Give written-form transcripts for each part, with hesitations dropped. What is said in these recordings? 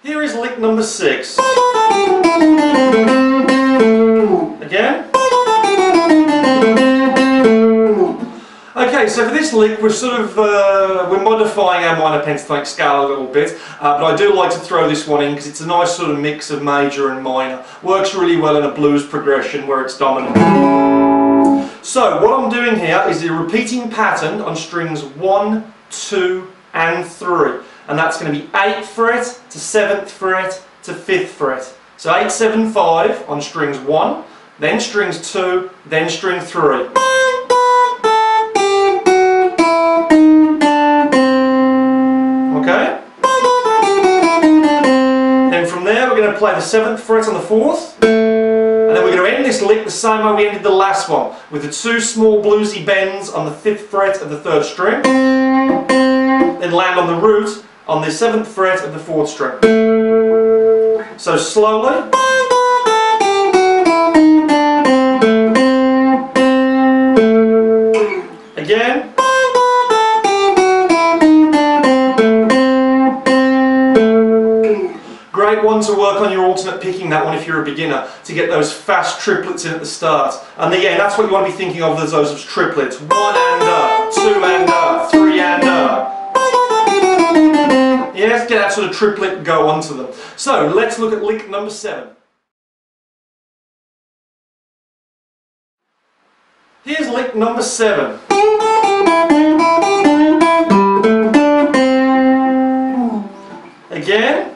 Here is lick number 6. Again. Okay, so for this lick we're modifying our minor pentatonic scale a little bit, but I do like to throw this one in because it's a nice sort of mix of major and minor. Works really well in a blues progression where it's dominant. So what I'm doing here is a repeating pattern on strings 1, 2 and 3, and that's going to be 8th fret to 7th fret to 5th fret. So 8, 7, 5 on strings 1, then strings 2, then string 3. Okay? Then from there we're going to play the 7th fret on the 4th, and then we're going to end this lick the same way we ended the last one, with the 2 small bluesy bends on the 5th fret of the 3rd string, then land on the root on the 7th fret of the 4th string. So slowly. Again. Great one to work on your alternate picking, that one if you're a beginner, to get those fast triplets in at the start. And again, that's what you want to be thinking of as those triplets. 1 and 2 and 3 and yeah, let's get that sort of triplet go onto them. So let's look at lick number 7. Here's lick number 7. Again.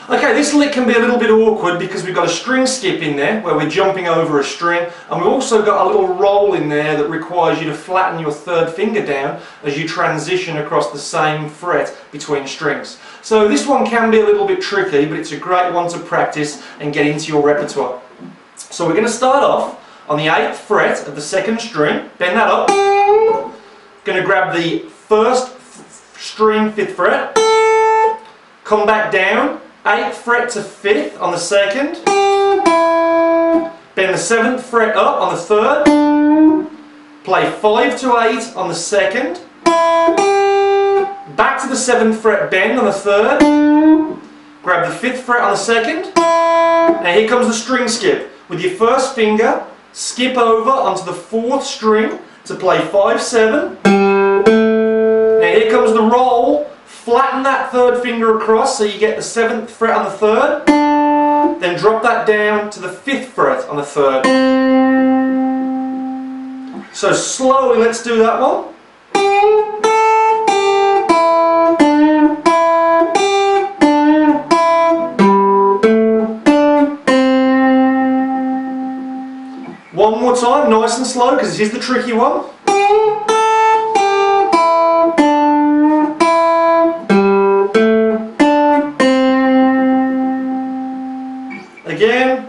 Okay, this lick can be a little bit awkward because we've got a string skip in there where we're jumping over a string, and we've also got a little roll in there that requires you to flatten your 3rd finger down as you transition across the same fret between strings. So this one can be a little bit tricky, but it's a great one to practice and get into your repertoire. So we're going to start off on the 8th fret of the 2nd string, bend that up, going to grab the 1st string 5th fret, come back down, 8th fret to 5th on the 2nd, bend the 7th fret up on the 3rd, play 5 to 8 on the 2nd, back to the 7th fret bend on the 3rd, grab the 5th fret on the 2nd, now here comes the string skip. With your 1st finger, skip over onto the 4th string to play 5, 7, now here comes the roll. Flatten that 3rd finger across so you get the 7th fret on the 3rd, then drop that down to the 5th fret on the 3rd. So slowly let's do that one. One more time, nice and slow, because this is the tricky one. Again.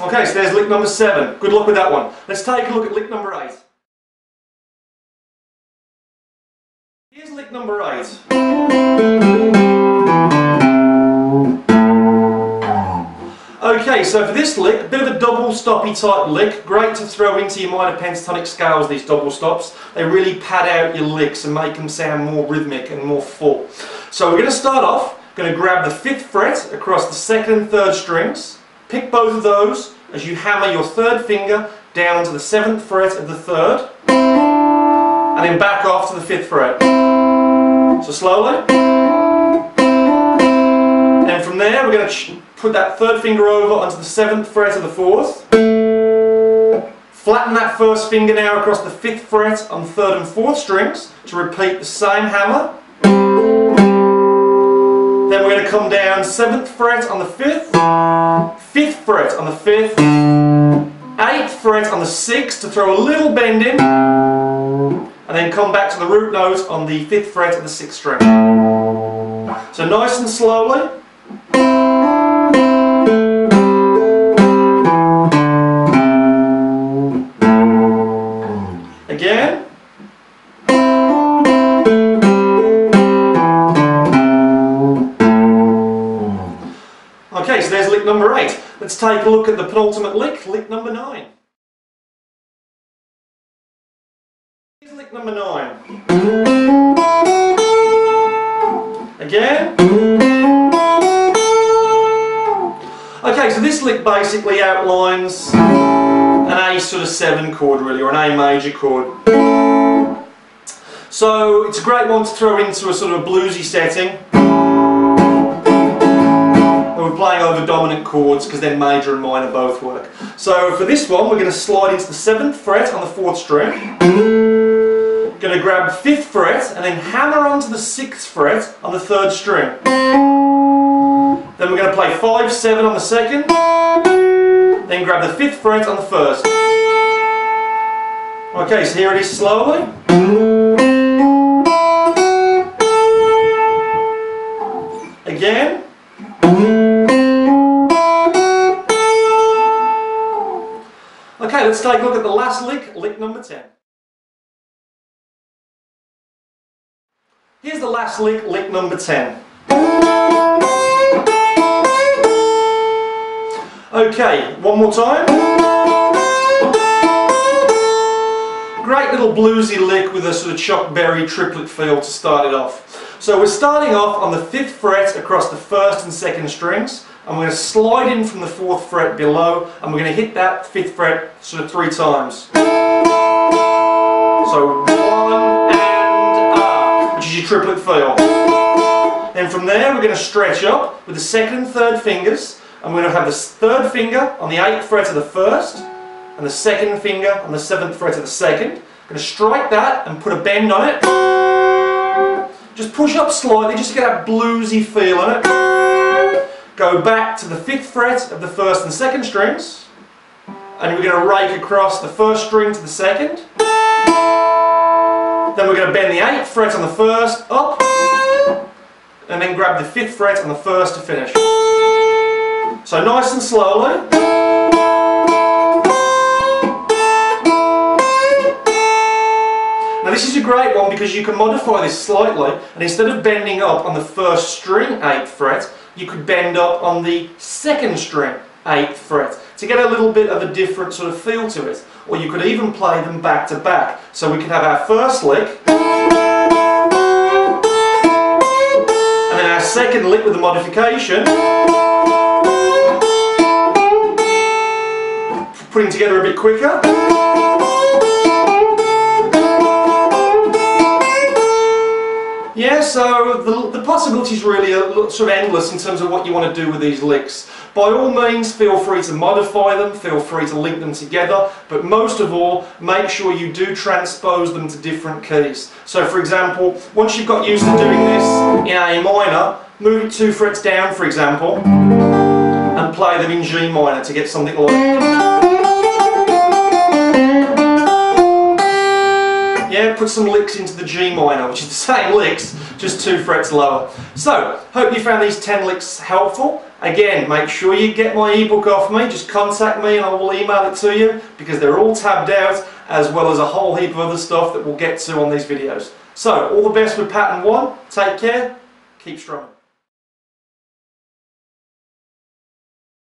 Okay, so there's lick number 7. Good luck with that one. Let's take a look at lick number 8. Here's lick number 8. Okay, so for this lick, a bit of a double stoppy type lick, great to throw into your minor pentatonic scales, these double stops. They really pad out your licks and make them sound more rhythmic and more full. So we're going to start off, going to grab the 5th fret across the 2nd and 3rd strings, pick both of those as you hammer your 3rd finger down to the 7th fret of the 3rd, and then back off to the 5th fret. So slowly. And from there we're going to put that 3rd finger over onto the 7th fret of the 4th. Flatten that 1st finger now across the 5th fret on 3rd and 4th strings to repeat the same hammer. Then we're going to come down 7th fret on the 5th, 5th fret on the 5th, 8th fret on the 6th to throw a little bend in, and then come back to the root note on the 5th fret of the 6th string. So nice and slowly. Again. Okay, so there's lick number 8. Let's take a look at the penultimate lick, lick number 9. Here's lick number 9. Again. Okay, so this lick basically outlines an A sort of 7 chord really, or an A major chord. So it's a great one to throw into a sort of a bluesy setting. We're playing over dominant chords because then major and minor both work. So for this one we're going to slide into the 7th fret on the 4th string. Going to grab the 5th fret and then hammer onto the 6th fret on the 3rd string. Then we're going to play 5, 7 on the 2nd. Then grab the 5th fret on the 1st. Okay, so here it is slowly. Again. Okay, let's take a look at the last lick, lick number 10. Here's the last lick, lick number 10. Okay, one more time. Great little bluesy lick with a sort of chopped berry triplet feel to start it off. So we're starting off on the 5th fret across the 1st and 2nd strings, and we're going to slide in from the 4th fret below, and we're going to hit that 5th fret sort of 3 times. So 1 and up, which is your triplet feel. And from there we're going to stretch up with the 2nd and 3rd fingers, and we're going to have the 3rd finger on the 8th fret of the 1st, and the 2nd finger on the 7th fret of the 2nd. Going to strike that and put a bend on it. Just push up slightly just to get that bluesy feel on it. Go back to the 5th fret of the 1st and 2nd strings, and we're going to rake across the 1st string to the 2nd. Then we're going to bend the 8th fret on the 1st up, and then grab the 5th fret on the 1st to finish. So nice and slowly. Now this is a great one because you can modify this slightly, and instead of bending up on the 1st string 8th fret, you could bend up on the 2nd string 8th fret to get a little bit of a different sort of feel to it. Or you could even play them back to back. So we could have our first lick, and then our second lick with the modification, putting together a bit quicker. Yeah, so the possibilities really are sort of endless in terms of what you want to do with these licks. By all means, feel free to modify them, feel free to link them together, but most of all, make sure you do transpose them to different keys. So for example, once you've got used to doing this in A minor, move it 2 frets down, for example, and play them in G minor to get something like... Yeah, put some licks into the G minor, which is the same licks, just 2 frets lower. So, hope you found these 10 licks helpful. Again, make sure you get my ebook off me, just contact me and I will email it to you, because they're all tabbed out, as well as a whole heap of other stuff that we'll get to on these videos. So, all the best with pattern 1, take care, keep strumming.